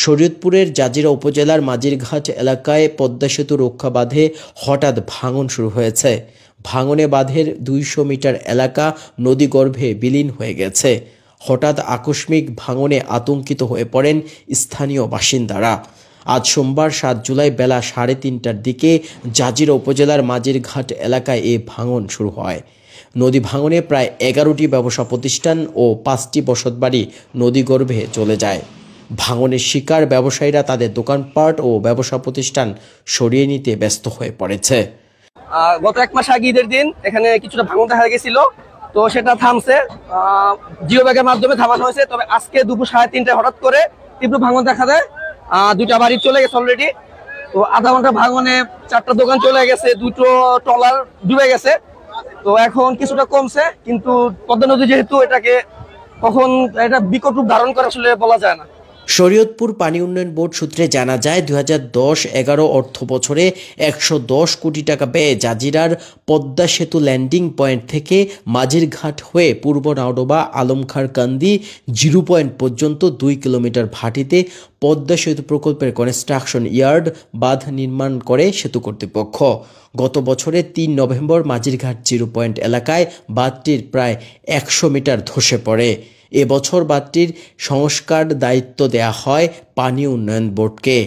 শরীয়তপুরের জাজিরা উপজেলার মাঝিরঘাট এলাকায় পদ্মা সেতু রক্ষা বাঁধে হঠাৎ ভাঙন শুরু হয়েছে। ভাঙনে বাঁধের ২০০ মিটার এলাকা নদীগর্ভে বিলীন হয়ে গেছে। হঠাৎ আকস্মিক ভাঙনে আতঙ্কিত হয়ে পড়েন স্থানীয় বাসিন্দারা। আজ সোমবার ৭ জুলাই বেলা ৩:৩০টার দিকে জাজিরা উপজেলার মাঝিরঘাট এলাকায় এ ভাঙন শুরু হয়। নদী ভাঙনে প্রায় ১১টি ব্যবসা প্রতিষ্ঠান ও ৫টি বসতবাড়ি নদীগর্ভে চলে যায়। ভাঙনের শিকার ব্যবসায়ীরা তাদের দোকানপাট ও ব্যবসা প্রতিষ্ঠান সরিয়ে নিতে ব্যস্ত হয়ে পড়েছে। গত ১ মাস আগে ঈদের দিন এখানে কিছুটা ভাঙন দেখা গেছিল, তো সেটা থামছে, জিও ব্যাগের মাধ্যমে থামানো হয়েছে। তবে আজকে দুপুর ৩:৩০টায় হঠাৎ করে তীব্র ভাঙন দেখা দেয়। ২টা বাড়ি চলে গেছে অলরেডি। তো আধা ঘন্টা ভাঙনে 4টা দোকান চলে গেছে, 2টো ট্রলার ডুবে গেছে। তো এখন কিছুটা কমছে, কিন্তু পদ্মা নদী যেহেতু এটাকে কখন এটা বিকট রূপ ধারণ করে আসলে বলা যায় না। শরীয়তপুর পানি উন্নয়ন বোর্ড সূত্রে জানা যায় ২০১০-১১ অর্থ বছরে ১১০ কোটি টাকা ব্যয়ে জাজিরার পদ্মা সেতু ল্যান্ডিং পয়েন্ট থেকে মাঝিরঘাট হয়ে পূর্ব নাওডোবা আলমখারকান্দি জিরো পয়েন্ট পর্যন্ত ২ কিলোমিটার ভাটিতে পদ্মা সেতু প্রকল্পের কনস্ট্রাকশন ইয়ার্ড বাঁধ নির্মাণ করে সেতু কর্তৃপক্ষ। গত বছরের ৩ নভেম্বর মাঝিরঘাট জিরো পয়েন্ট এলাকায় বাঁধটির প্রায় ১০০ মিটার ধসে পড়ে। এবছর বাঁধটির সংস্কার দায়িত্ব দেয়া হয় পানি উন্নয়ন বোর্ডকে।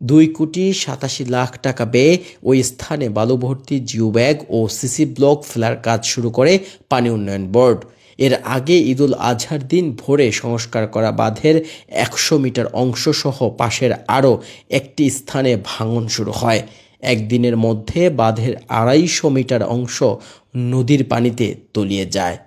২,৮৭,০০,০০০ টাকা ব্যয়ে ওই স্থানে বালুভর্তি জিও ব্যাগ ও সিসি ব্লক ফেলার কাজ শুরু করে পানি উন্নয়ন বোর্ড। এর আগে ঈদুল আজহার দিন ভোরে সংস্কার করা বাঁধের ১০০ মিটার অংশ সহ পাশের আরও একটি স্থানে ভাঙন শুরু হয়। একদিনের মধ্যে বাঁধের ২৫০ মিটার অংশ নদীর পানিতে তলিয়ে যায়।